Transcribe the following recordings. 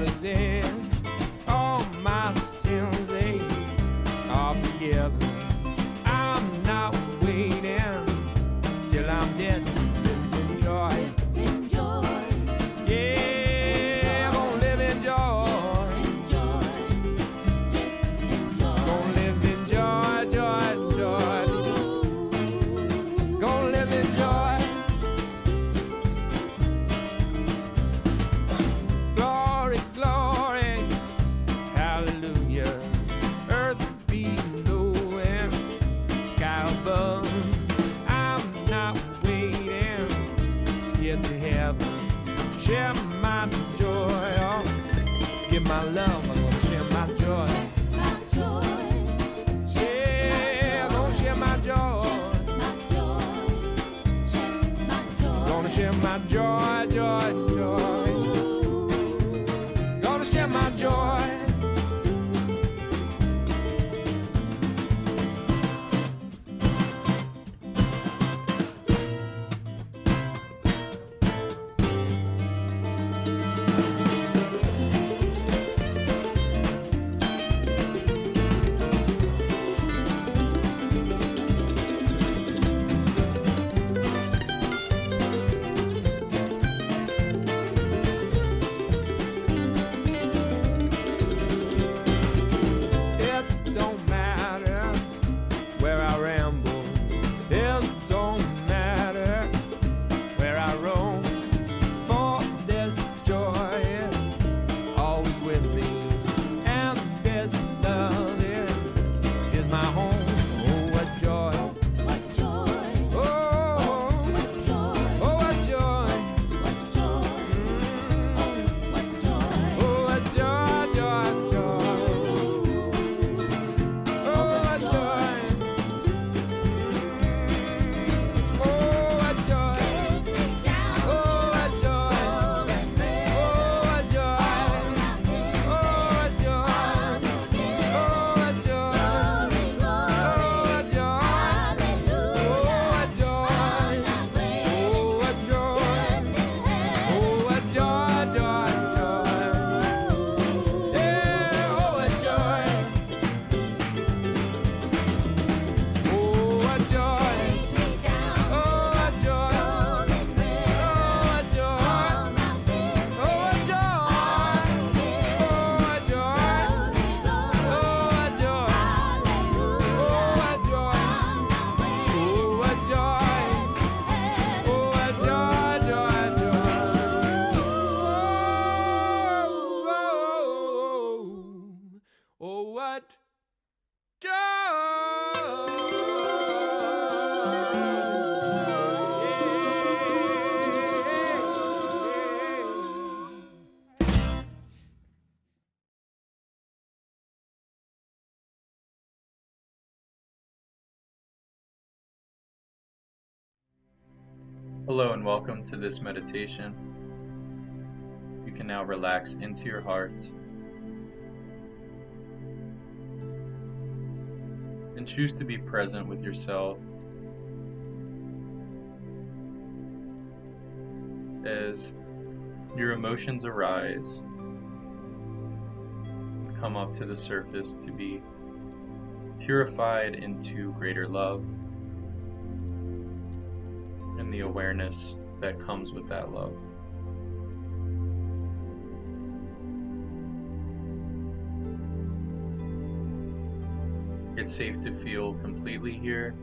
water's edge. All my sins, they are forgiven. I'm not waiting till I'm dead to live in joy. Yeah, I'm gonna live in joy. Gonna live in joy, joy, joy. Gonna live in joy. Glory, glory, hallelujah. Earth below and sky above. I'm not waiting to get to heaven. Share my joy, oh, give my love, I'm gonna share my joy. Yeah, I'm gonna share my joy. Gonna share my joy, joy, joy. Gonna share my joy. It don't matter where I ramble. It don't matter where I roam. For this joy is always with me, and this love is my home. Oh, what joy! Oh, oh, what joy! Oh, what joy, joy, joy! Oh, what joy! Oh, what joy! Oh, what joy! Oh, what joy! Oh, what joy! Oh, what joy! Hello and welcome to this meditation. You can now relax into your heart and choose to be present with yourself as your emotions arise, come up to the surface to be purified into greater love and the awareness that comes with that love. It's safe to feel completely here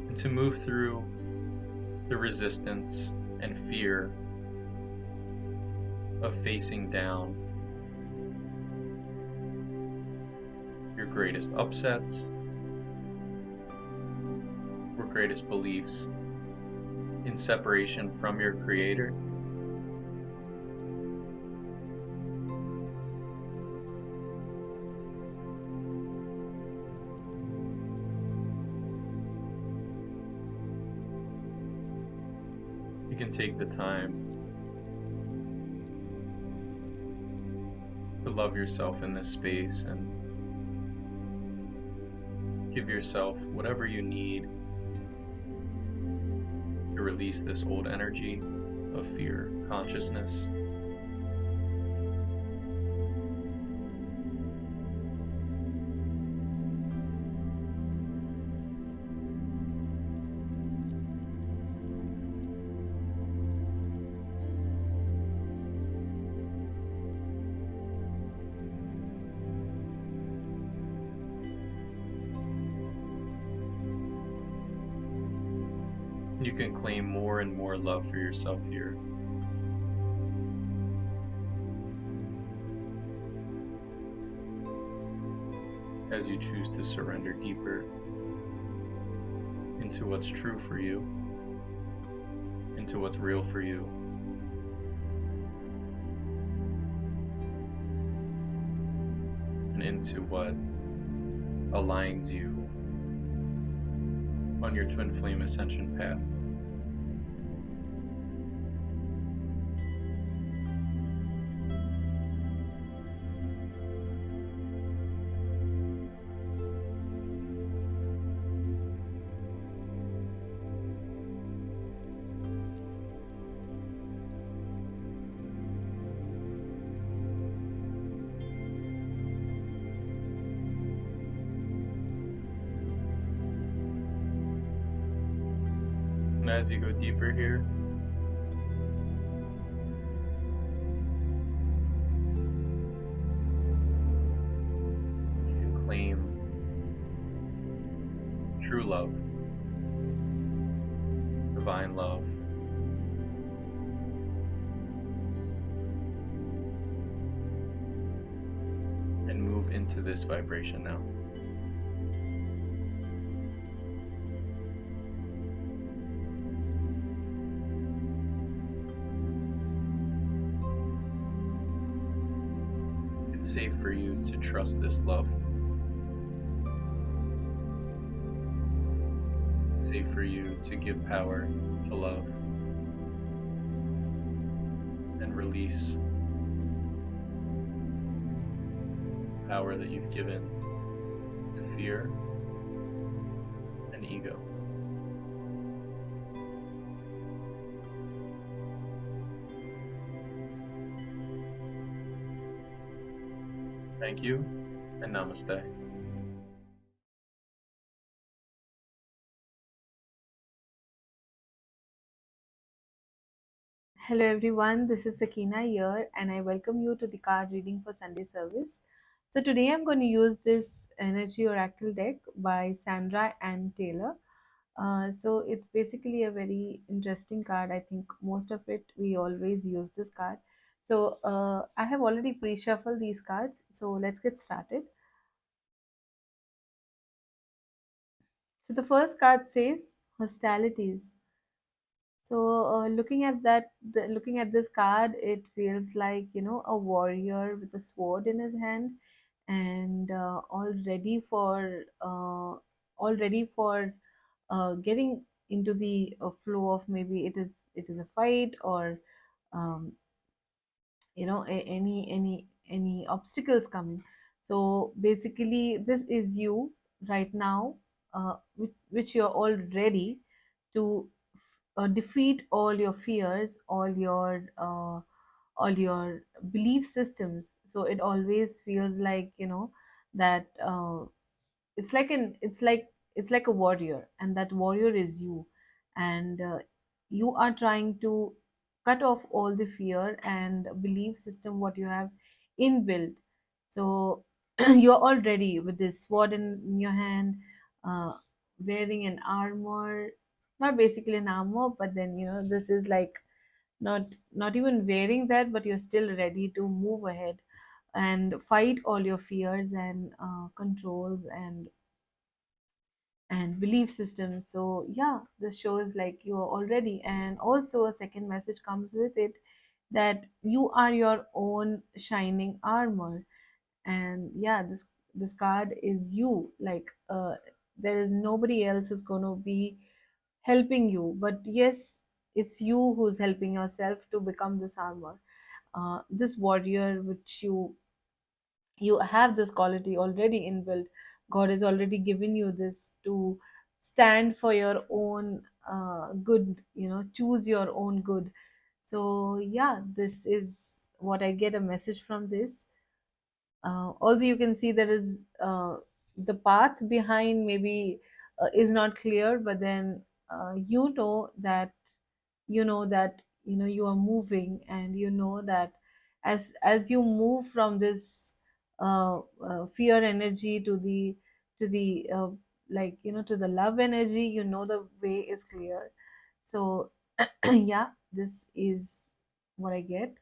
and to move through the resistance and fear of facing down your greatest upsets or greatest beliefs in separation from your Creator. You can take the time to love yourself in this space and give yourself whatever you need to release this old energy of fear consciousness. You can claim more and more love for yourself here. As you choose to surrender deeper into what's true for you, into what's real for you. And into what aligns you on your twin flame ascension path. And as you go deeper here, you can claim true love, divine love, and move into this vibration now. It's safe for you to trust this love. It's safe for you to give power to love and release power that you've given to fear and ego. Thank you, and namaste. Hello everyone, this is Sakina here and I welcome you to the card reading for Sunday service. So today I'm going to use this Energy Oracle deck by Sandra and Taylor. So it's basically a very interesting card. I think most of it we always use this card. So I have already pre-shuffled these cards. So let's get started. So the first card says hostilities. So looking at this card, it feels like a warrior with a sword in his hand, and all ready for getting into the flow of, maybe it is a fight, or um, any obstacles coming. So basically this is you right now, which you're all ready to defeat all your fears, all your belief systems. So it always feels like that it's like a warrior, and that warrior is you, and you are trying to cut off all the fear and belief system what you have inbuilt. So you're all ready with this sword in your hand, uh, wearing an armor, not basically an armor, but then this is like not even wearing that, but you're still ready to move ahead and fight all your fears and controls and belief system. So yeah, this shows like you are already, and also a second message comes with it, that you are your own shining armor. And yeah, this card is you, like there is nobody else who's going to be helping you, but yes, it's you who's helping yourself to become this armor, this warrior, which you have this quality already inbuilt. God has already given you this to stand for your own good, choose your own good. So yeah, this is what I get a message from this. Although you can see there is the path behind, maybe is not clear, but then you know that you are moving, and you know that as you move from this fear energy to the like to the love energy, the way is clear. So yeah, this is what I get.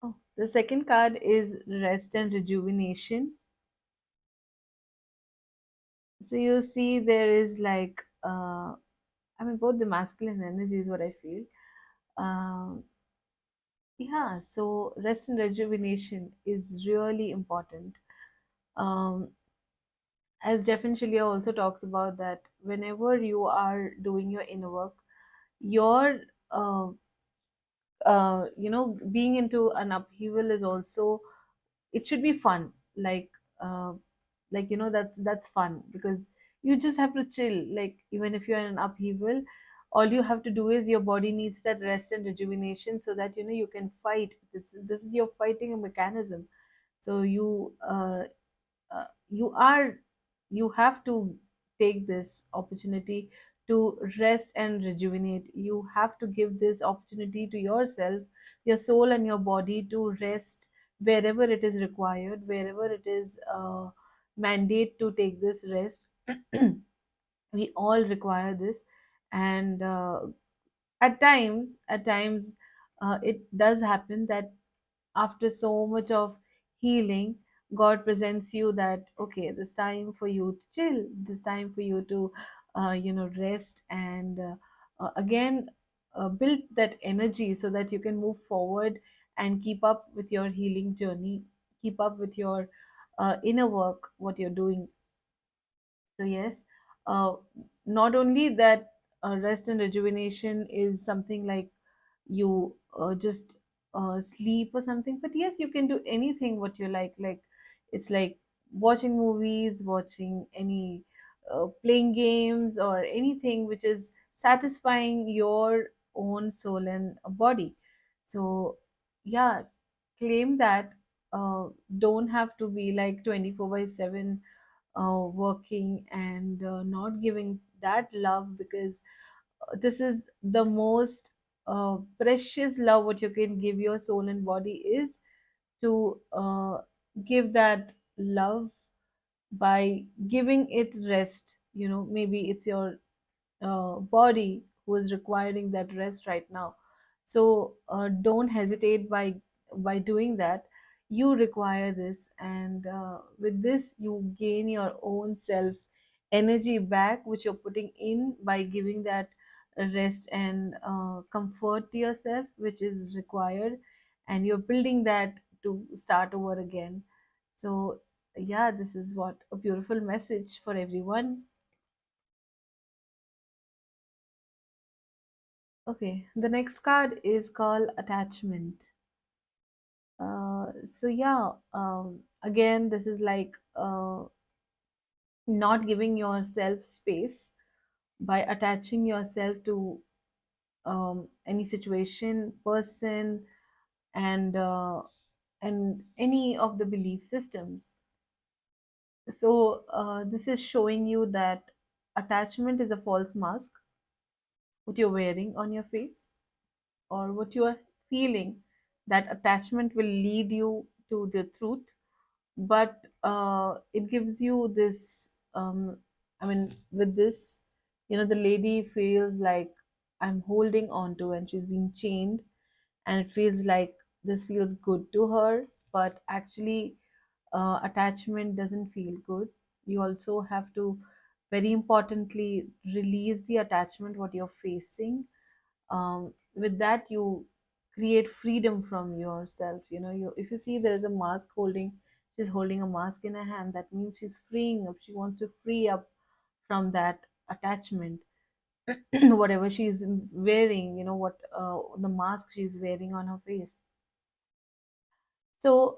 Oh, the second card is rest and rejuvenation. So you see, there is like, I mean, both the masculine energy is what I feel. Um, yeah, so rest and rejuvenation is really important. Um, as Jeff Shalia also talks about that whenever you are doing your inner work, your uh, being into an upheaval is also, it should be fun, uh, that's fun, because you just have to chill. Like, even if you're in an upheaval, all you have to do is, your body needs that rest and rejuvenation, so that you can fight. This is your fighting mechanism. So you have to take this opportunity to rest and rejuvenate. You have to give this opportunity to yourself, your soul and your body, to rest wherever it is required, wherever it is mandate to take this rest. We all require this. And at times it does happen that after so much of healing, God presents you that, okay, this time for you to chill, this time for you to rest, and again build that energy so that you can move forward and keep up with your healing journey, keep up with your inner work, what you're doing. So yes, uh, not only that, rest and rejuvenation is something like you just sleep or something, but yes, you can do anything what you like. It's like watching movies, watching any playing games, or anything which is satisfying your own soul and body. So yeah, claim that. Don't have to be like 24 by 7 working and not giving that love, because this is the most precious love what you can give your soul and body, is to give that love by giving it rest. Maybe it's your body who is requiring that rest right now. So don't hesitate by doing that. You require this, and with this you gain your own self energy back, which you're putting in by giving that rest and comfort to yourself, which is required, and you're building that to start over again. So yeah, this is what a beautiful message for everyone. Okay, the next card is called attachment. So yeah, again, this is like not giving yourself space by attaching yourself to any situation, person, and any of the belief systems. So this is showing you that attachment is a false mask, what you're wearing on your face, or what you are feeling, that attachment will lead you to the truth. But it gives you this, I mean, with this, the lady feels like, I'm holding on to, and she's being chained, and it feels like this feels good to her, but actually attachment doesn't feel good. You also have to, very importantly, release the attachment what you're facing. With that, you create freedom from yourself. If you see, there is a mask holding, she's holding a mask in her hand, that means she's freeing up, she wants to free up from that attachment. Whatever she's wearing, what the mask she's wearing on her face. So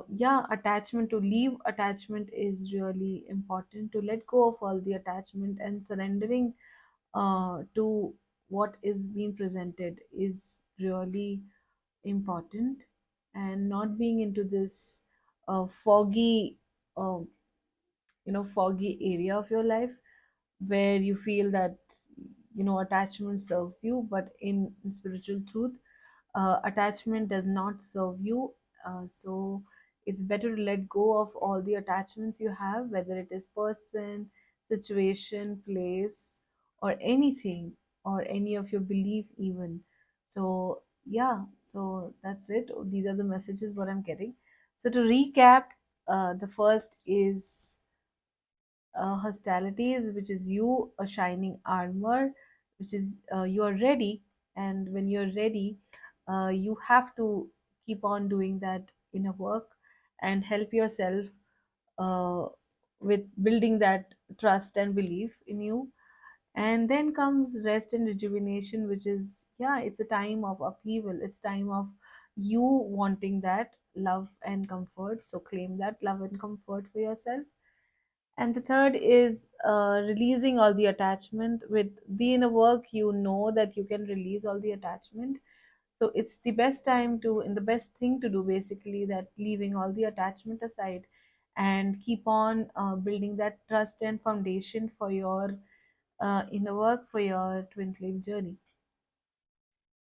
yeah, attachment, to leave attachment is really important, to let go of all the attachment and surrendering to what is being presented is really important, and not being into this foggy uh, foggy area of your life, where you feel that attachment serves you, but in spiritual truth, attachment does not serve you. So it's better to let go of all the attachments you have, whether it is person, situation, place, or anything, or any of your belief even. So yeah, so that's it. These are the messages what I'm getting. So to recap, the first is hostilities, which is you a shining armor, which is you are ready, and when you're ready, you have to keep on doing that inner work and help yourself uh, with building that trust and belief in you. And then comes rest and rejuvenation, which is, yeah, it's a time of upheaval, it's time of you wanting that love and comfort, so claim that love and comfort for yourself. And the third is releasing all the attachment. With the inner work, you know that you can release all the attachment. So it's the best time to, and the best thing to do basically, that leaving all the attachment aside and keep on building that trust and foundation for your inner work, for your twin flame journey.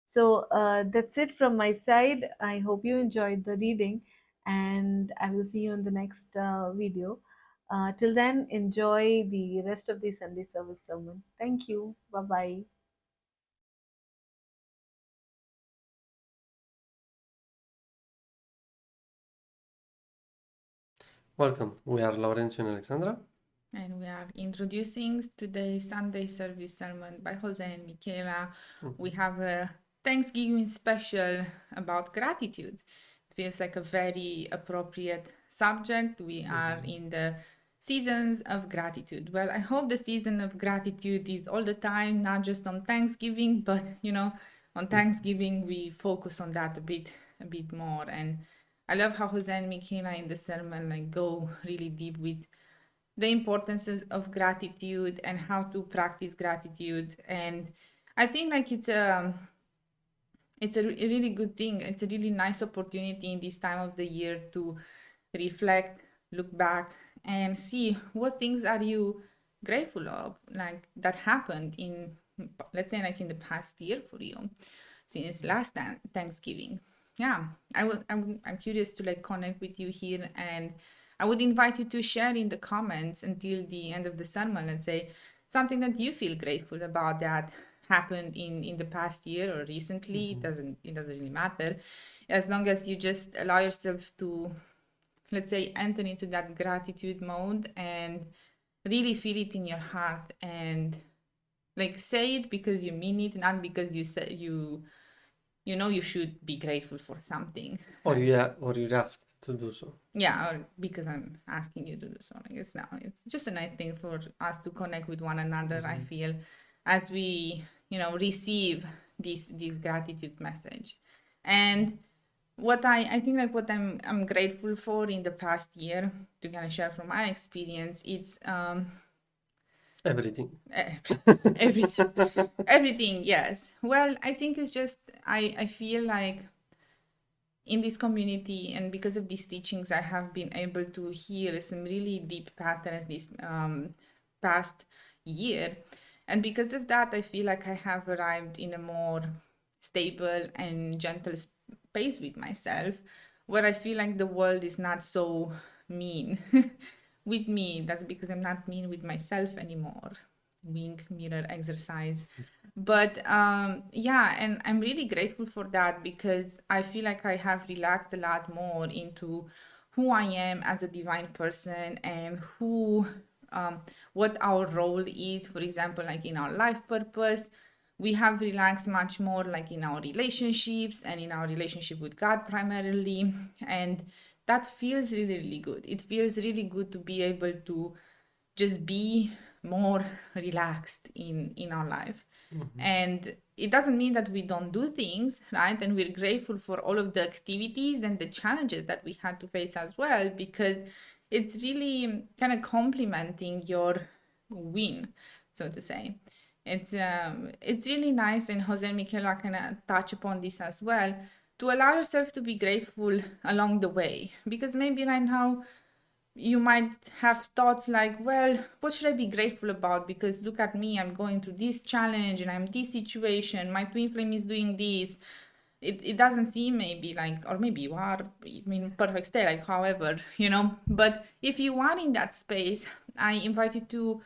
So that's it from my side. I hope you enjoyed the reading, and I will see you in the next video. Till then, enjoy the rest of the Sunday service sermon. Thank you. Bye bye. Welcome. We are Lorenzo and Alexandra. And we are introducing today's Sunday service sermon by Jose and Michaela. We have a Thanksgiving special about gratitude. Feels like a very appropriate subject. We are in the seasons of gratitude. Well, I hope the season of gratitude is all the time, not just on Thanksgiving, but on Thanksgiving we focus on that a bit more. And I love how Jose and Michaela in the sermon go really deep with the importances of gratitude and how to practice gratitude. And I think it's a really good thing. It's a really nice opportunity in this time of the year to reflect, look back, and see what things are you grateful of, like that happened in, let's say, like in the past year for you, since last Thanksgiving. Yeah, I'm curious to connect with you here, and I would invite you to share in the comments until the end of the sermon, let's say, something that you feel grateful about that happened in the past year or recently. It doesn't really matter, as long as you just allow yourself to, let's say, enter into that gratitude mode and really feel it in your heart, and say it because you mean it, not because you say you should be grateful for something. Or you're asked to do so. Yeah, or because I'm asking you to do so. It's just a nice thing for us to connect with one another. I feel, as we receive this gratitude message. And what I think, what I'm grateful for in the past year, to kind of share from my experience, it's Everything. everything. Yes. Well, I think it's just I feel like in this community, and because of these teachings, I have been able to heal some really deep patterns this past year. And because of that, I feel like I have arrived in a more stable and gentle space with myself, where I feel like the world is not so mean with me. That's because I'm not mean with myself anymore. Wink, mirror exercise. But yeah, and I'm really grateful for that, because I feel like I have relaxed a lot more into who I am as a divine person, and what our role is. For example, like in our life purpose, we have relaxed much more, like in our relationships and in our relationship with God primarily. And that feels really, really good. It feels really good to be able to just be more relaxed in our life. And it doesn't mean that we don't do things, right? And we're grateful for all of the activities and the challenges that we had to face as well, because it's really kind of complementing your win, so to say. It's really nice, and Jose and Michaela kind of touch upon this as well, to allow yourself to be grateful along the way. Because maybe right now you might have thoughts like, well, what should I be grateful about? Because look at me, I'm going through this challenge and I'm this situation, my twin flame is doing this. It doesn't seem maybe like, or maybe you are in perfect state, like however, but if you are in that space, I invite you to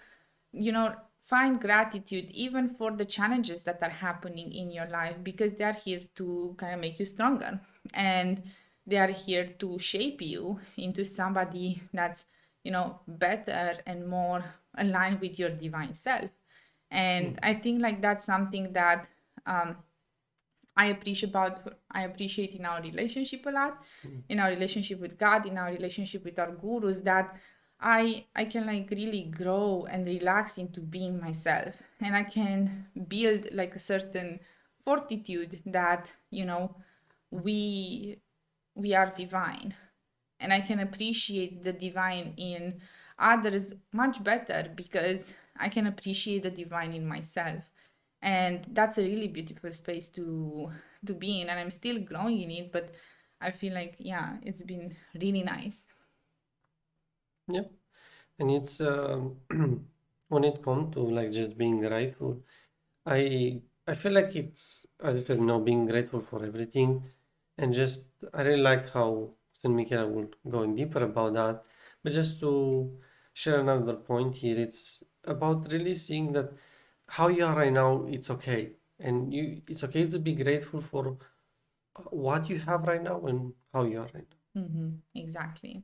find gratitude even for the challenges that are happening in your life, because they are here to kind of make you stronger, and they are here to shape you into somebody that's better and more aligned with your divine self. And I think like that's something that I appreciate in our relationship a lot, in our relationship with God, in our relationship with our gurus, that I can like really grow and relax into being myself, and I can build like a certain fortitude that we are divine, and I can appreciate the divine in others much better because I can appreciate the divine in myself. And that's a really beautiful space to be in, and I'm still growing in it, but I feel like it's been really nice. Yeah. And it's when it comes to like just being grateful, I feel like it's, as you said, being grateful for everything, and just I really like how St. Michaela would going deeper about that. But just to share another point here, it's about really seeing that how you are right now, it's okay, and it's okay to be grateful for what you have right now and how you are right Exactly.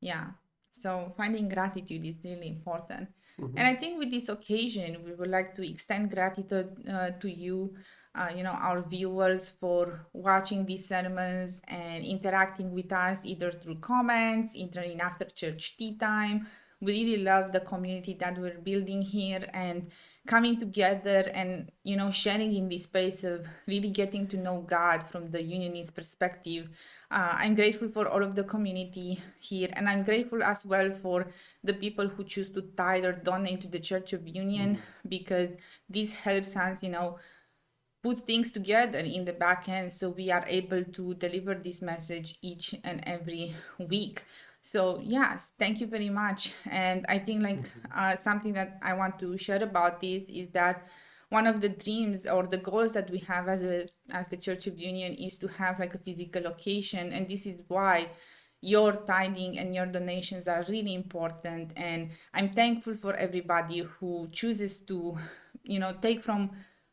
Yeah. So finding gratitude is really important. now. And I think with this occasion, we would like to extend gratitude to you, our viewers, for watching these sermons and interacting with us either through comments, either in after church tea time. We really love the community that we're building here and coming together and, sharing in this space of really getting to know God from the unionist perspective. I'm grateful for all of the community here, and I'm grateful as well for the people who choose to tithe or donate to the Church of Union, because this helps us, put things together in the back end so we are able to deliver this message each and every week. So yes, thank you very much. And I think like something that I want to share about this is that one of the dreams or the goals that we have as the Church of Union is to have like a physical location, and this is why your tithing and your donations are really important. And I'm thankful for everybody who chooses to take from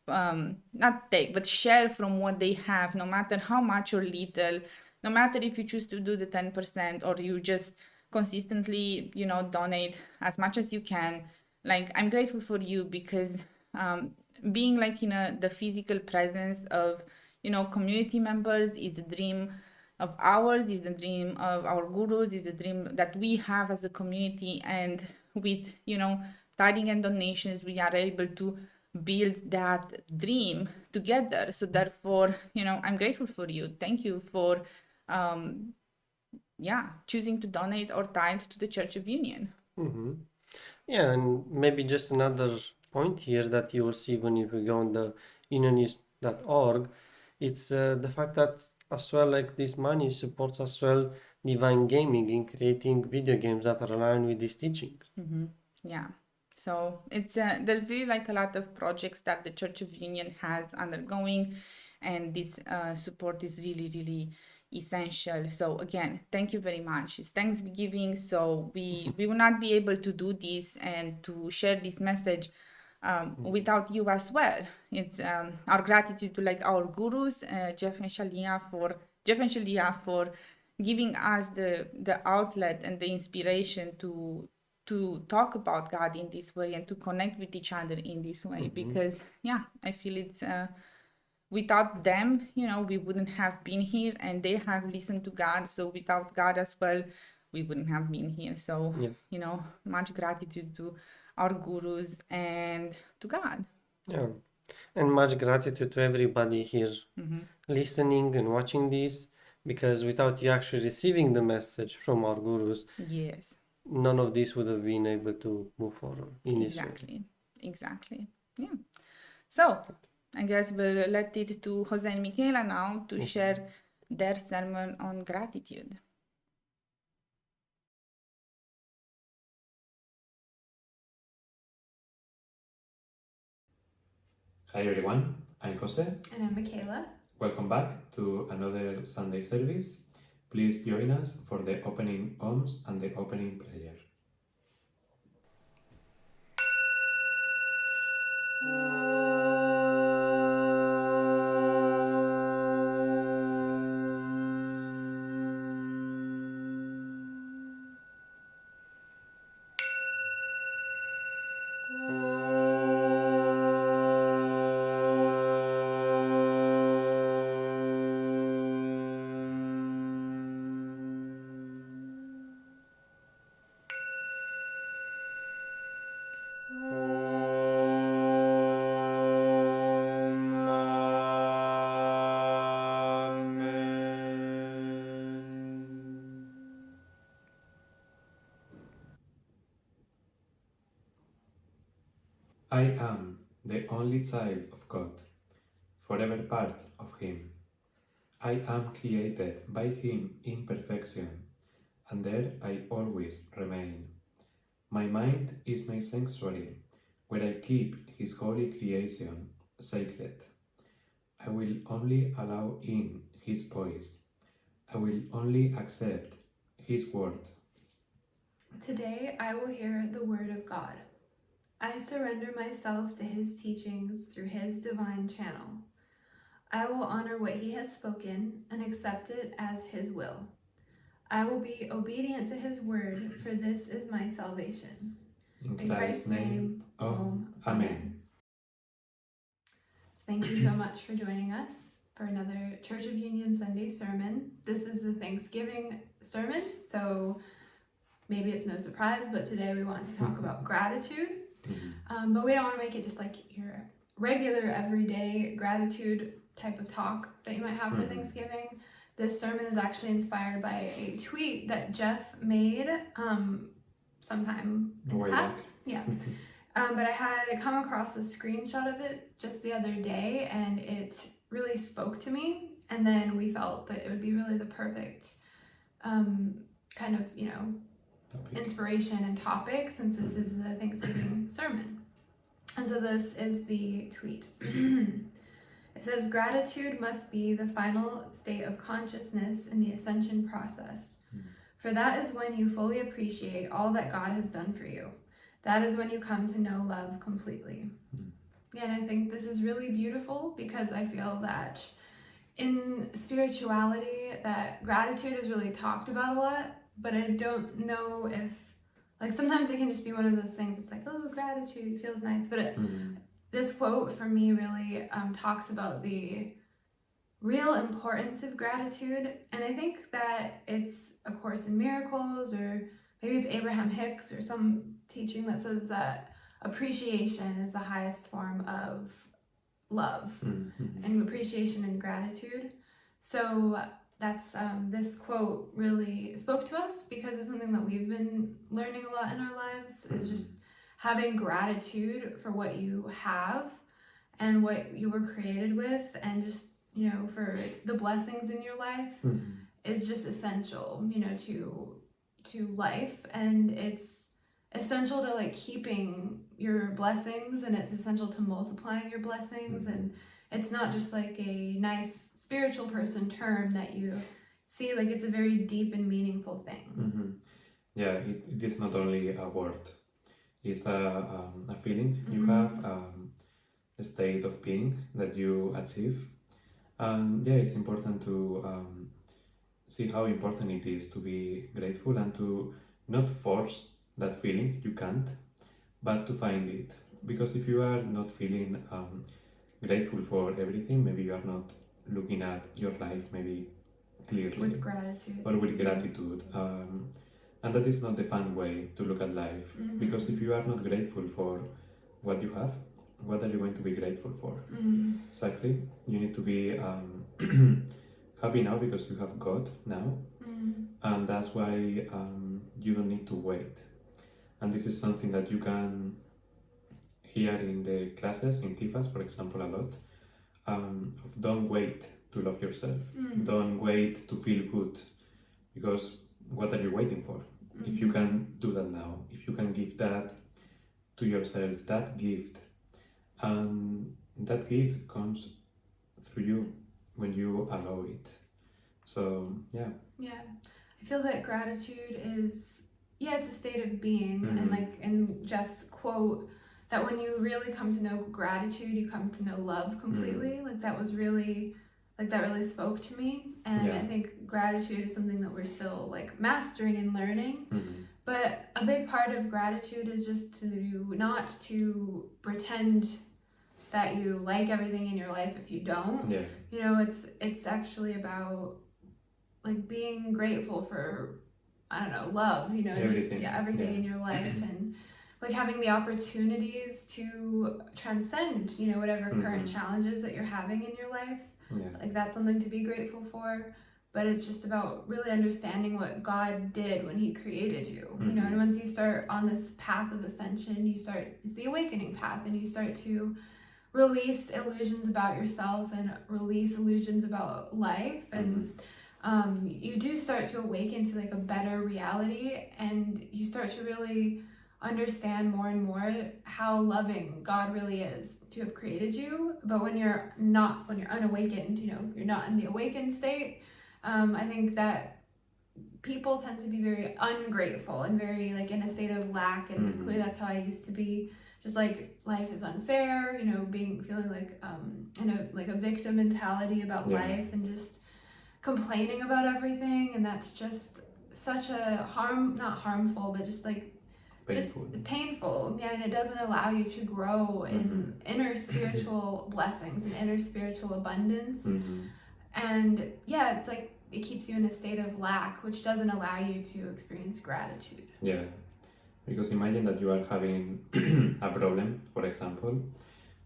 not take but share from what they have, no matter how much or little, no matter if you choose to do the 10% or you just consistently donate as much as you can. Like, I'm grateful for you because being like in the physical presence of community members is a dream of ours, is a dream of our gurus, is a dream that we have as a community. And with tithing and donations, we are able to build that dream together. So therefore, I'm grateful for you. Thank you for choosing to donate or tithe to the Church of Union. Yeah, and maybe just another point here that you will see when you go on the unionist.org, it's the fact that as well, like this money supports as well divine gaming in creating video games that are aligned with these teachings. Yeah. So it's there's really like a lot of projects that the Church of Union has undergoing, and this support is really, really essential. So again, thank you very much. It's Thanksgiving, so we will not be able to do this and to share this message without you as well. It's our gratitude to like our gurus, Jeff and Shaleia for giving us the outlet and the inspiration to talk about God in this way and to connect with each other in this way. Because I feel it's without them, we wouldn't have been here, and they have listened to God. So without God as well, we wouldn't have been here. So much gratitude to our gurus and to God. Yeah, and much gratitude to everybody here listening and watching this, because without you actually receiving the message from our gurus, Yes, none of this would have been able to move forward in this way. Exactly. Yeah. So I guess we'll let it to Jose and Michaela now to share their sermon on gratitude. Hi everyone, I'm Jose. And I'm Michaela. Welcome back to another Sunday service. Please join us for the opening hymns and the opening prayer. I am the only child of God, forever part of Him. I am created by Him in perfection, and there I always remain. My mind is my sanctuary, where I keep His holy creation sacred. I will only allow in His voice. I will only accept His word. Today I will hear the word of God. I surrender myself to His teachings through His divine channel. I will honor what He has spoken and accept it as His will. I will be obedient to His word, for this is my salvation. In Christ's name, Amen. Thank you so much for joining us for another Church of Union Sunday sermon. This is the Thanksgiving sermon, so maybe it's no surprise, but today we want to talk about gratitude. But we don't want to make it just like your regular everyday gratitude type of talk that you might have for Thanksgiving. This sermon is actually inspired by a tweet that Jeff made sometime in the past. Yeah. But I had come across a screenshot of it just the other day, and it really spoke to me. And then we felt that it would be really the perfect kind of, inspiration and topic, since this is the Thanksgiving sermon. And so this is the tweet. It says, "Gratitude must be the final state of consciousness in the ascension process. For that is when you fully appreciate all that God has done for you. That is when you come to know love completely." And I think this is really beautiful, because I feel that in spirituality that gratitude is really talked about a lot, but I don't know if, like, sometimes it can just be one of those things. It's like, oh, gratitude feels nice, but this quote for me really talks about the real importance of gratitude. And I think that it's A Course in Miracles, or maybe it's Abraham Hicks or some teaching that says that appreciation is the highest form of love, and appreciation and gratitude. So that's this quote really spoke to us, because it's something that we've been learning a lot in our lives, is just having gratitude for what you have and what you were created with, and just, for the blessings in your life is just essential, to life. And it's essential to like keeping your blessings, and it's essential to multiplying your blessings. And it's not just like a nice spiritual person term that you see, like it's a very deep and meaningful thing. Yeah, it is not only a word. It's a feeling you have, a state of being that you achieve. And yeah, it's important to see how important it is to be grateful, and to not force that feeling. You can't, but to find it. Because if you are not feeling grateful for everything, maybe you are not looking at your life maybe clearly With gratitude. or with gratitude. And that is not the fun way to look at life. Because if you are not grateful for what you have, what are you going to be grateful for? Exactly. You need to be happy now because you have God now. And that's why you don't need to wait. And this is something that you can hear in the classes, in TIFAS, for example, a lot. Of don't wait to love yourself. Don't wait to feel good. Because what are you waiting for? If you can do that now, if you can give that to yourself, that gift, and that gift comes through you when you allow it. So, yeah. Yeah. I feel that gratitude is, it's a state of being. And like in Jeff's quote, that when you really come to know gratitude, you come to know love completely. Like that was really, like that really spoke to me. And I think gratitude is something that we're still like mastering and learning. But a big part of gratitude is just to not to pretend that you like everything in your life if you don't. You know, it's actually about like being grateful for, I don't know, love, you know, everything. just everything in your life, and like having the opportunities to transcend, you know, whatever current challenges that you're having in your life. Like that's something to be grateful for. But it's just about really understanding what God did when he created you. You know, and once you start on this path of ascension, it's the awakening path, and you start to release illusions about yourself and release illusions about life, and you do start to awaken to like a better reality, and you start to really understand more and more how loving God really is to have created you. But when you're unawakened, you know, you're not in the awakened state, I think that people tend to be very ungrateful and very like in a state of lack, and clearly that's how I used to be. Just like life is unfair, you know, feeling like in a victim mentality about life, and just complaining about everything, and that's just such a not harmful, but just like Painful. just painful. And it doesn't allow you to grow in inner spiritual blessings and inner spiritual abundance. And it's like it keeps you in a state of lack, which doesn't allow you to experience gratitude. Because imagine that you are having a problem, for example.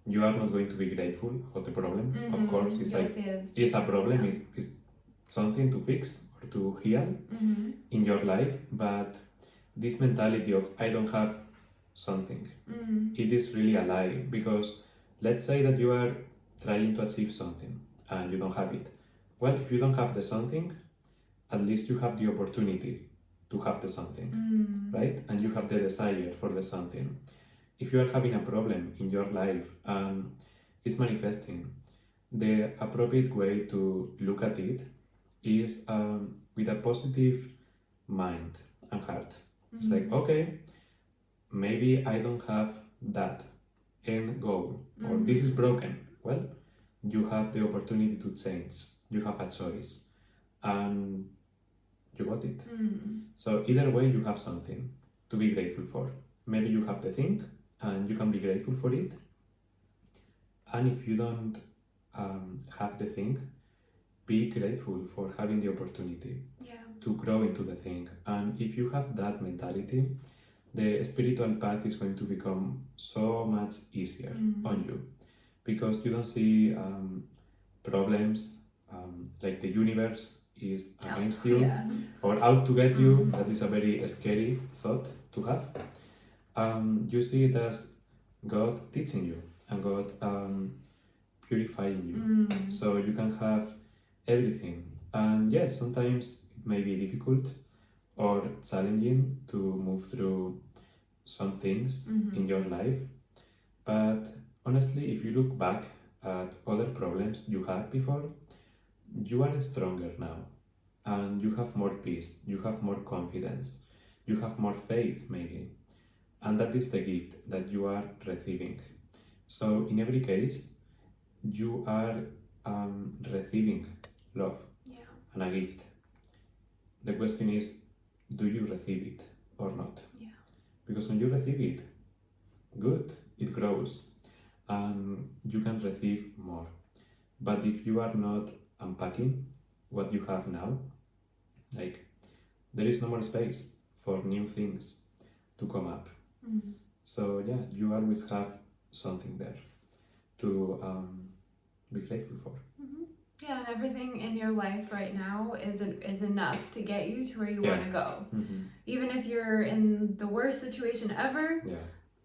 You are not going to be grateful for the problem. Of course, it's it's a problem, it's something to fix or to heal in your life. But this mentality of I don't have something, it is really a lie. Because let's say that you are trying to achieve something and you don't have it. Well, if you don't have the something, at least you have the opportunity to have the something, right? And you have the desire for the something. If you are having a problem in your life and it's manifesting, the appropriate way to look at it is with a positive mind and heart. It's like, okay, maybe I don't have that end goal, or this is broken. Well, you have the opportunity to change. You have a choice, and you got it. So either way, you have something to be grateful for. Maybe you have the thing, and you can be grateful for it. And if you don't have the thing, be grateful for having the opportunity to grow into the thing. And if you have that mentality, the spiritual path is going to become so much easier on you, because you don't see problems like the universe is against you or out to get you. That is a very scary thought to have. You see it as God teaching you and God purifying you, so you can have everything. And yes, sometimes it may be difficult or challenging to move through some things in your life, but honestly, if you look back at other problems you had before, you are stronger now, and you have more peace, you have more confidence, you have more faith maybe, and that is the gift that you are receiving. So in every case, you are receiving love and a gift. The question is, do you receive it or not? Because when you receive it, good, it grows and you can receive more. But if you are not unpacking what you have now, like, there is no more space for new things to come up. So yeah, you always have something there to be grateful for. Yeah, and everything in your life right now is enough to get you to where you want to go. Even if you're in the worst situation ever,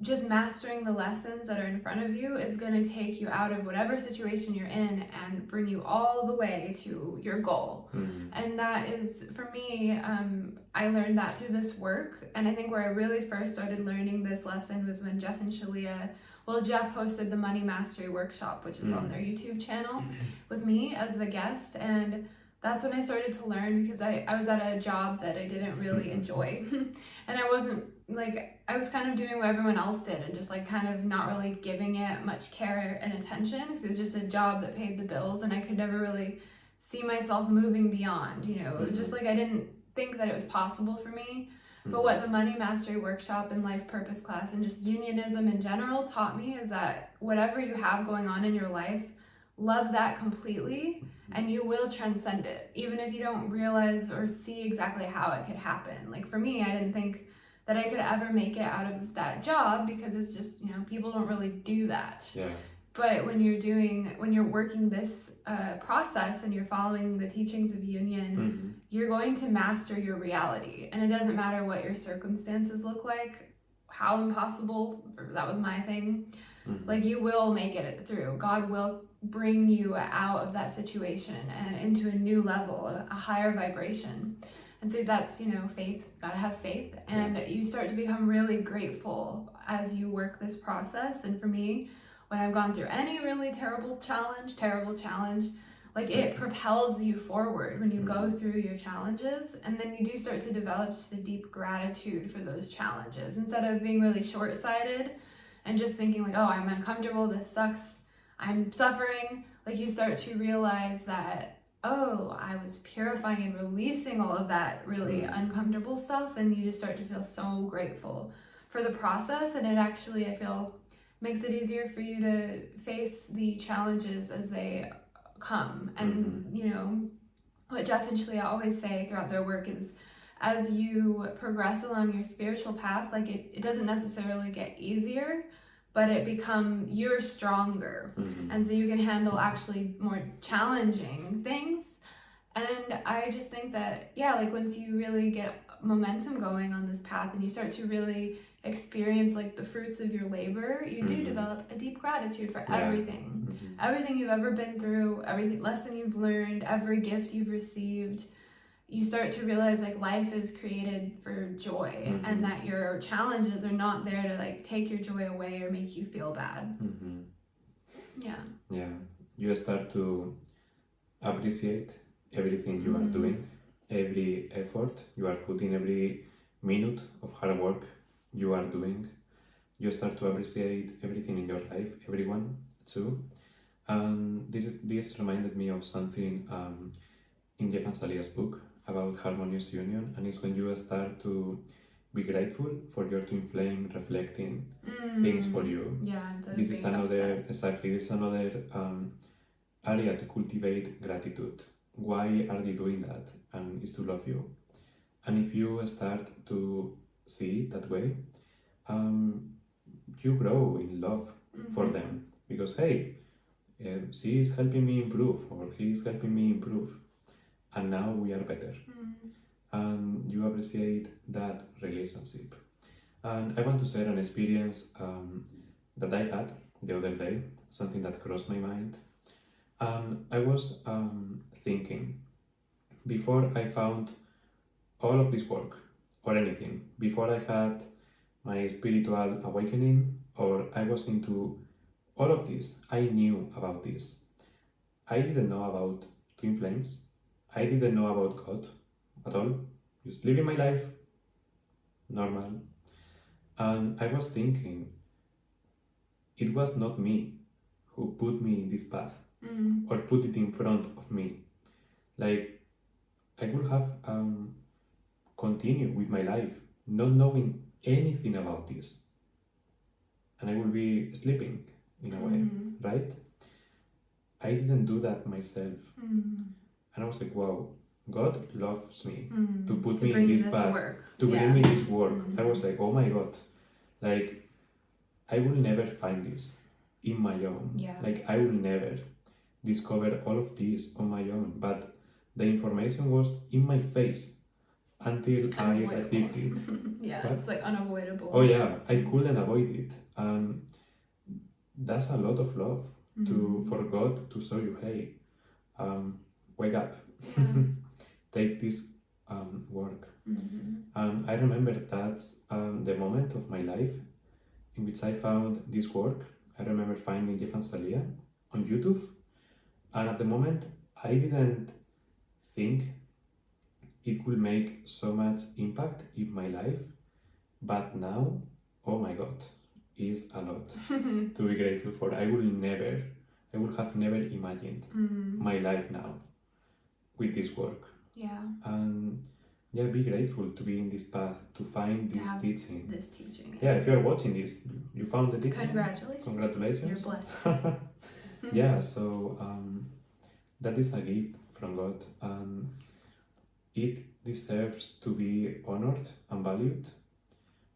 just mastering the lessons that are in front of you is going to take you out of whatever situation you're in and bring you all the way to your goal. And that is, for me, I learned that through this work. And I think where I really first started learning this lesson was when Jeff and Shaleia, Jeff hosted the Money Mastery Workshop, which is on their YouTube channel, with me as the guest. And that's when I started to learn, because I was at a job that I didn't really enjoy. And I wasn't like I was kind of doing what everyone else did and just like kind of not really giving it much care and attention because it was just a job that paid the bills, and I could never really see myself moving beyond, you know. It was just like I didn't think that it was possible for me. But what the Money Mastery Workshop and Life Purpose class and just unionism in general taught me is that whatever you have going on in your life, love that completely and you will transcend it, even if you don't realize or see exactly how it could happen. Like for me, I didn't think that I could ever make it out of that job because it's just, you know, people don't really do that. Yeah. But when you're working this process and you're following the teachings of union, you're going to master your reality. And it doesn't matter what your circumstances look like, how impossible, that was my thing. Like you will make it through. God will bring you out of that situation and into a new level, a higher vibration. And so that's, you know, faith, gotta have faith. And you start to become really grateful as you work this process. And for me, when I've gone through any really terrible challenge, like it propels you forward when you go through your challenges, and then you do start to develop just a deep gratitude for those challenges instead of being really short-sighted and just thinking like, oh, I'm uncomfortable, this sucks, I'm suffering. Like you start to realize that, oh, I was purifying and releasing all of that really uncomfortable stuff, and you just start to feel so grateful for the process. And it actually, I feel, makes it easier for you to face the challenges as they come. And you know, what Jeff and Shaleia always say throughout their work is as you progress along your spiritual path, like it doesn't necessarily get easier, but you're stronger. And so you can handle actually more challenging things. And I just think that, yeah, like once you really get momentum going on this path and you start to really experience like the fruits of your labor, you do develop a deep gratitude for everything. Everything you've ever been through, every lesson you've learned, every gift you've received. You start to realize like life is created for joy, and that your challenges are not there to like take your joy away or make you feel bad. Yeah, you start to appreciate everything you are doing, every effort you are putting, every minute of hard work you are doing. You start to appreciate everything in your life, everyone too. And this reminded me of something in Jeff and Shaleia's book about harmonious union, and it's when you start to be grateful for your twin flame reflecting things for you. This is another area to cultivate gratitude. Why are they doing that? And is to love you. And if you start to see it that way, you grow in love for them, because hey, she is helping me improve, or he is helping me improve, and now we are better. And you appreciate that relationship. And I want to share an experience that I had the other day, something that crossed my mind. And I was thinking, before I found all of this work or anything, before I had my spiritual awakening, or I was into all of this, I knew about this. I didn't know about twin flames. I didn't know about God at all. Just living my life, normal. And I was thinking, it was not me who put me in this path or put it in front of me. Like, I would have continued with my life not knowing anything about this. And I will be sleeping in a way, right? I didn't do that myself. And I was like, wow, God loves me to put me in this path, to bring me this work. I was like, oh my God, like, I will never find this in my own. Like, I will never discover all of this on my own. But the information was in my face until I received it. It's like unavoidable. Oh yeah, I couldn't avoid it. And that's a lot of love for God to show you, hey, wake up, take this work. And I remember that's the moment of my life in which I found this work. I remember finding Jeff and Shaleia on YouTube, and at the moment I didn't think it will make so much impact in my life, But now, oh my God, is a lot to be grateful for. I would have never imagined my life now with this work. Yeah. And yeah, be grateful to be in this path, to find this teaching. This teaching. Yeah, if you're watching this, you found the teaching. Congratulations. You're blessed. Yeah, so that is a gift from God, and it deserves to be honored and valued,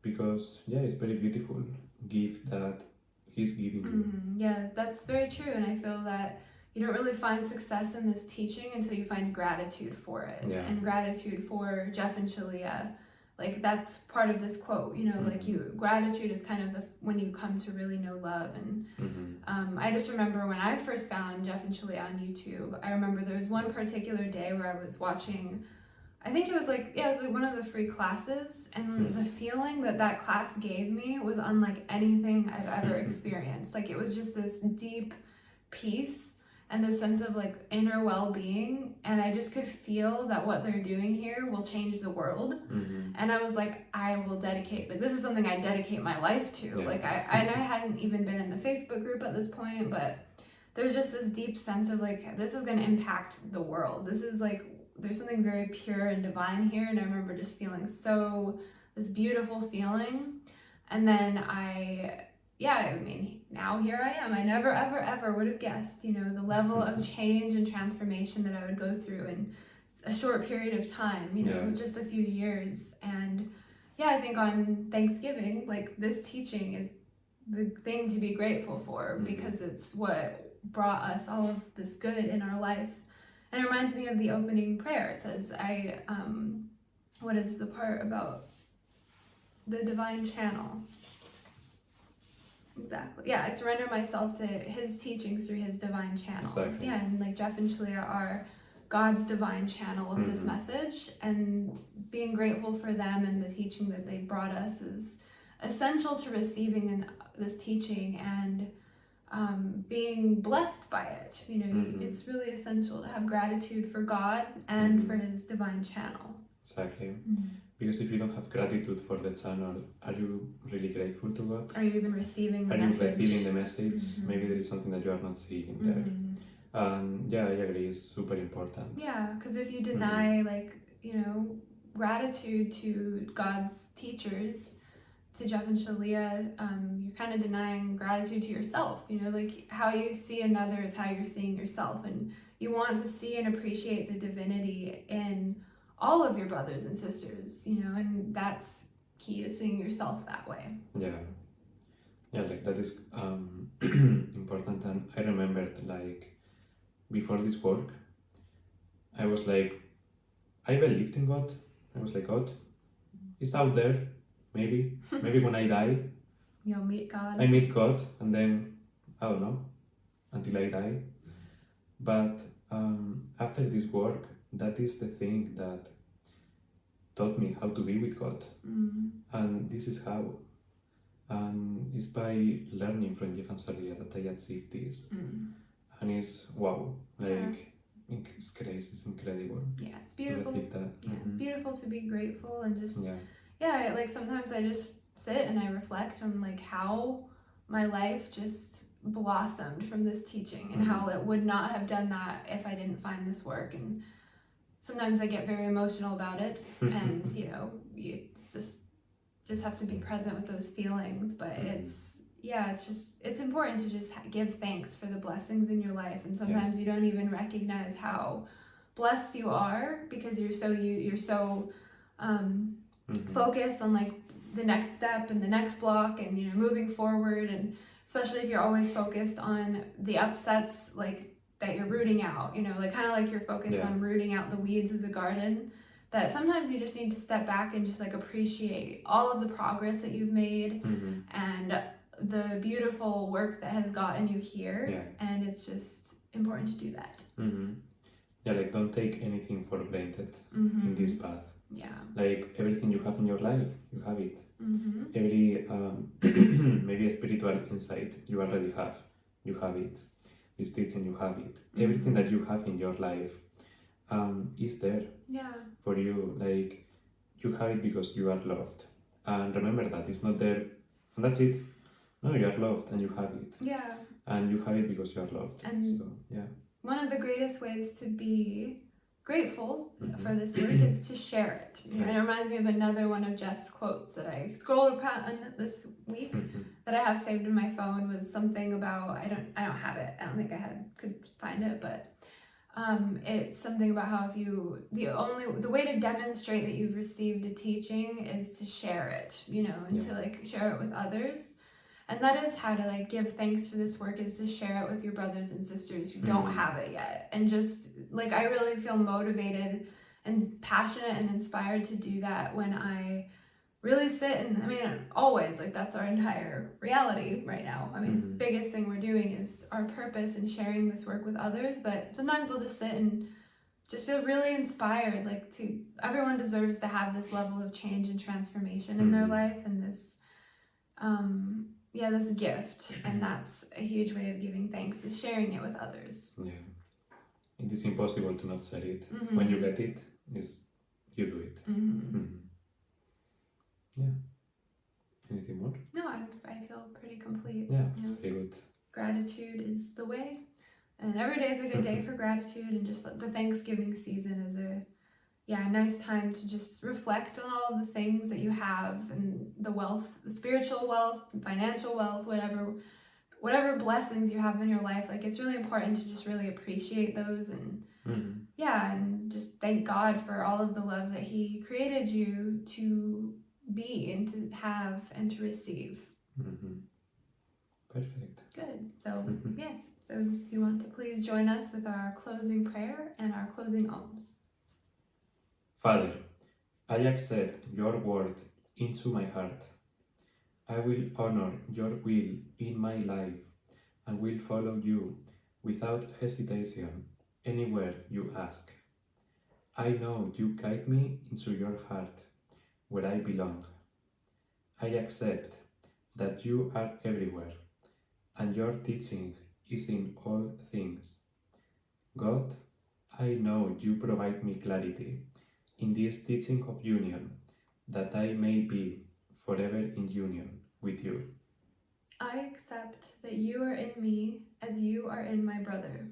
because yeah, it's very beautiful gift that He's giving you. Yeah, that's very true, and I feel that you don't really find success in this teaching until you find gratitude for it, and gratitude for Jeff and Shaleia. Like, that's part of this quote, you know, like gratitude is kind of when you come to really know love. And I just remember when I first found Jeff and Shaleia on YouTube, I remember there was one particular day where I was watching, I think it was like one of the free classes, and the feeling that class gave me was unlike anything I've ever experienced. Like, it was just this deep peace and this sense of like inner well-being, and I just could feel that what they're doing here will change the world. And I was like, I will dedicate, like, this is something I dedicate my life to. Like, I hadn't even been in the Facebook group at this point, but there's just this deep sense of like, this is going to impact the world. This is like, there's something very pure and divine here. And I remember just feeling this beautiful feeling. And then I mean, now here I am. I never, ever, ever would have guessed, you know, the level of change and transformation that I would go through in a short period of time, you know, just a few years. And yeah, I think on Thanksgiving, like, this teaching is the thing to be grateful for, because it's what brought us all of this good in our life. And it reminds me of the opening prayer. It says, what is the part about the divine channel? Exactly. Yeah, I surrender myself to His teachings through His divine channel. Exactly. Yeah, and like Jeff and Shaleia are God's divine channel of this message, and being grateful for them and the teaching that they brought us is essential to receiving this teaching and being blessed by it. You know, it's really essential to have gratitude for God and for His divine channel. Exactly. Because if you don't have gratitude for the channel, are you really grateful to God? Are you even receiving the message? Are you receiving the message? Maybe there is something that you are not seeing there. And yeah, I agree, it's super important. Yeah, because if you deny, like, you know, gratitude to God's teachers, to Jeff and Shaleia, you're kind of denying gratitude to yourself. You know, like, how you see another is how you're seeing yourself. And you want to see and appreciate the divinity in all of your brothers and sisters, you know, and that's key to seeing yourself that way. Yeah, like, that is important. And I remembered, like, before this work, I was like, I believed in God. I was like, God, it's out there. Maybe when I die, you'll meet God. I meet God, and then I don't know until I die. But after this work, that is the thing that taught me how to be with God. And this is how. And it's by learning from Jeff and Shaleia that I achieved this. And it's wow, like, it's crazy, it's incredible. Yeah, it's beautiful. To that. Yeah, beautiful to be grateful and just like, sometimes I just sit and I reflect on like how my life just blossomed from this teaching, and how it would not have done that if I didn't find this work. And sometimes I get very emotional about it, and you know, you just have to be present with those feelings. But it's important to just give thanks for the blessings in your life. And sometimes you don't even recognize how blessed you are, because you're so focused on like the next step and the next block, and, you know, moving forward. And especially if you're always focused on the upsets, like, that you're rooting out, you know, like, kind of like you're focused on rooting out the weeds of the garden, that sometimes you just need to step back and just like appreciate all of the progress that you've made and the beautiful work that has gotten you here. And it's just important to do that. Yeah, like, don't take anything for granted in this path. Like, everything you have in your life, you have it. Every maybe a spiritual insight you already have, you have it. This teaching, you have it. Everything that you have in your life is there for you. Like, you have it because you are loved, and remember that it's not there, and that's it. No, you are loved, and you have it. Yeah. And you have it because you are loved. And so, yeah. One of the greatest ways to be grateful for this work is to share it. You know, and it reminds me of another one of Jeff's quotes that I scrolled upon this week that I have saved in my phone. Was something about I don't have it. I don't think I could find it, but it's something about how the way to demonstrate that you've received a teaching is to share it, you know, and to like share it with others. And that is how to like give thanks for this work, is to share it with your brothers and sisters who don't have it yet. And just like, I really feel motivated and passionate and inspired to do that when I really sit and, I mean, always, like, that's our entire reality right now. I mean, biggest thing we're doing is our purpose and sharing this work with others, but sometimes we'll just sit and just feel really inspired, like, everyone deserves to have this level of change and transformation in their life, and this this gift, and that's a huge way of giving thanks, is sharing it with others. Yeah, it is impossible to not share it. When you get it, you do it. Yeah. Anything more? No, I feel pretty complete. Yeah, it's very good. Gratitude is the way, and every day is a good day for gratitude, and just the Thanksgiving season is a nice time to just reflect on all the things that you have, and the wealth, the spiritual wealth, financial wealth, whatever blessings you have in your life. Like, it's really important to just really appreciate those, and and just thank God for all of the love that He created you to be and to have and to receive. Perfect. Good. So yes, so you want to please join us with our closing prayer and our closing alms. Father, I accept your word into my heart. I will honor your will in my life and will follow you without hesitation anywhere you ask. I know you guide me into your heart, where I belong. I accept that you are everywhere, and your teaching is in all things. God, I know you provide me clarity in this teaching of union, that I may be forever in union with you. I accept that you are in me as you are in my brother.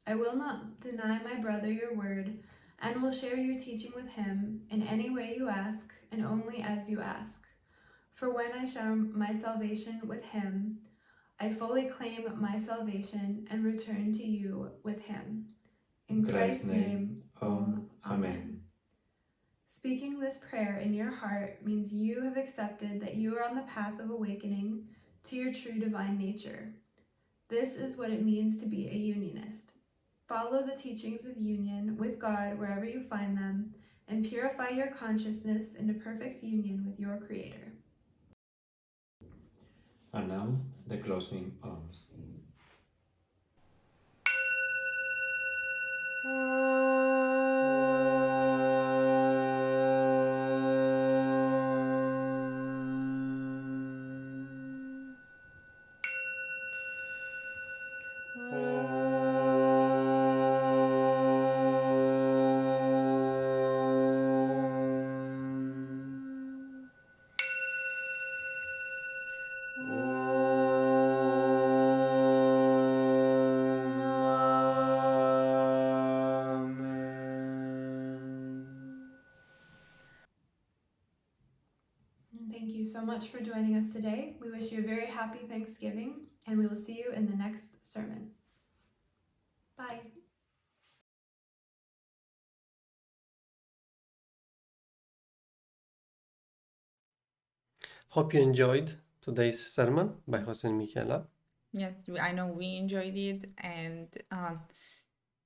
I will not deny my brother your word, and will share your teaching with him in any way you ask, and only as you ask. For when I share my salvation with him, I fully claim my salvation and return to you with him. In Christ's name, Amen. Speaking this prayer in your heart means you have accepted that you are on the path of awakening to your true divine nature. This is what it means to be a unionist. Follow the teachings of union with God wherever you find them, and purify your consciousness into perfect union with your Creator. And now, the closing alms. Thank you so much for joining us today. We wish you a very happy Thanksgiving, and we will see you in the next sermon. Bye. Hope you enjoyed today's sermon by Jose and Michaela. Yes, I know we enjoyed it, and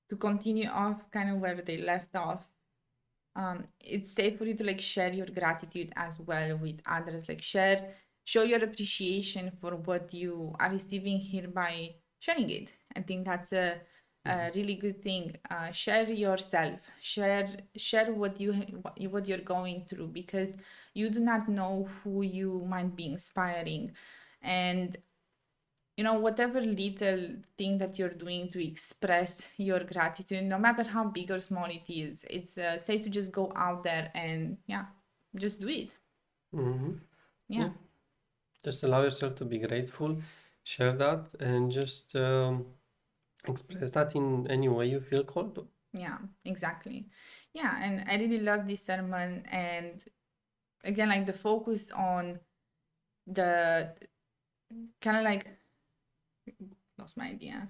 to continue off kind of where they left off, it's safe for you to like share your gratitude as well with others. Like show your appreciation for what you are receiving here by sharing it. I think that's a really good thing. Share yourself, share what you're going through, because you do not know who you might be inspiring. And you know, whatever little thing that you're doing to express your gratitude, no matter how big or small it is, it's safe to just go out there and just do it. Yeah. Just allow yourself to be grateful, share that, and just express that in any way you feel called to. Yeah, exactly. Yeah, and I really love this sermon, and again, like the focus on the kind of like lost my idea.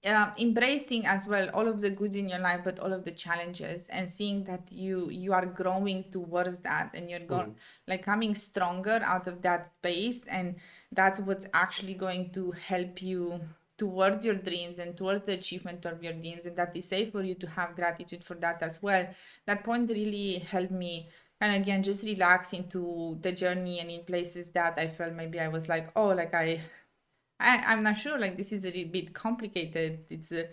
Embracing as well all of the goods in your life, but all of the challenges, and seeing that you are growing towards that, and you're going like coming stronger out of that space, and that's what's actually going to help you towards your dreams and towards the achievement of your dreams, and that is safe for you to have gratitude for that as well. That point really helped me, and again, just relax into the journey, and in places that I felt maybe I was like, oh, like I'm not sure, like this is a little bit complicated. It's a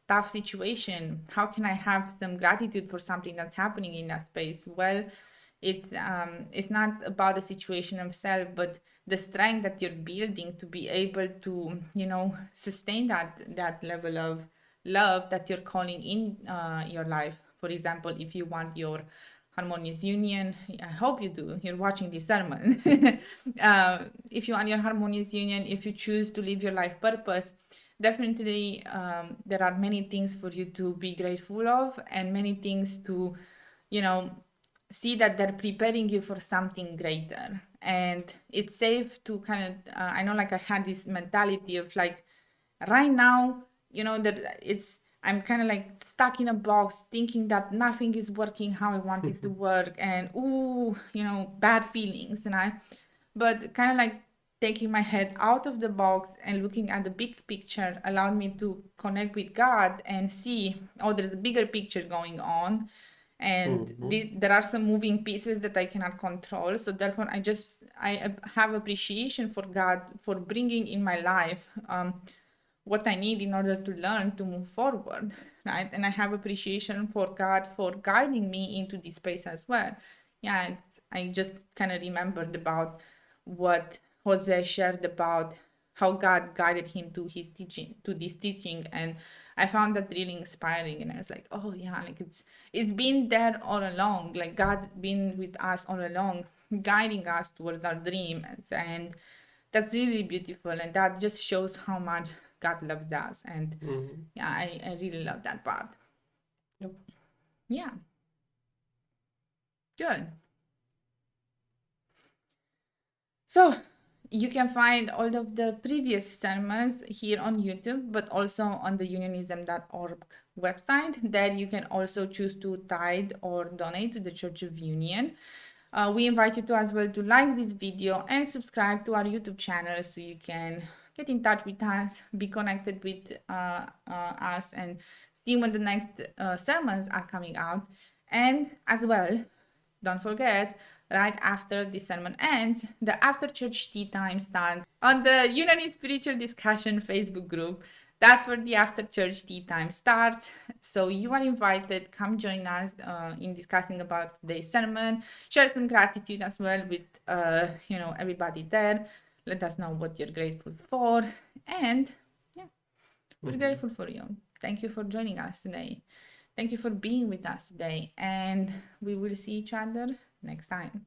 tough situation. How can I have some gratitude for something that's happening in that space? Well, it's not about the situation itself, but the strength that you're building to be able to, sustain that level of love that you're calling in your life. For example, if you want your harmonious union, I hope you do, you're watching this sermon. If you want your harmonious union, if you choose to live your life purpose, definitely there are many things for you to be grateful of, and many things to see that they're preparing you for something greater. And it's safe to kind of I know, like I had this mentality of like right now, that I'm kind of like stuck in a box, thinking that nothing is working how I want it to work, and bad feelings. But kind of like taking my head out of the box and looking at the big picture allowed me to connect with God and see, oh, there's a bigger picture going on, and there are some moving pieces that I cannot control. So therefore, I have appreciation for God for bringing in my life what I need in order to learn to move forward, right? And I have appreciation for God for guiding me into this space as well. Yeah, I just kind of remembered about what Jose shared about how God guided him to his teaching, to this teaching, and I found that really inspiring. And I was like, oh yeah, like it's been there all along. Like God's been with us all along, guiding us towards our dream, and that's really beautiful. And that just shows how much God loves us. And yeah, I really love that part. Yep. Yeah. Good. So you can find all of the previous sermons here on YouTube, but also on the unionism.org website. There you can also choose to tithe or donate to the Church of Union. We invite you to as well to like this video and subscribe to our YouTube channel so you can get in touch with us, be connected with us, and see when the next sermons are coming out. And as well, don't forget, right after the sermon ends, the after church tea time starts on the Unani Spiritual Discussion Facebook group. That's where the after church tea time starts. So you are invited. Come join us in discussing about today's sermon. Share some gratitude as well with everybody there. Let us know what you're grateful for. And yeah, we're grateful for you. Thank you for joining us today. Thank you for being with us today. And we will see each other next time.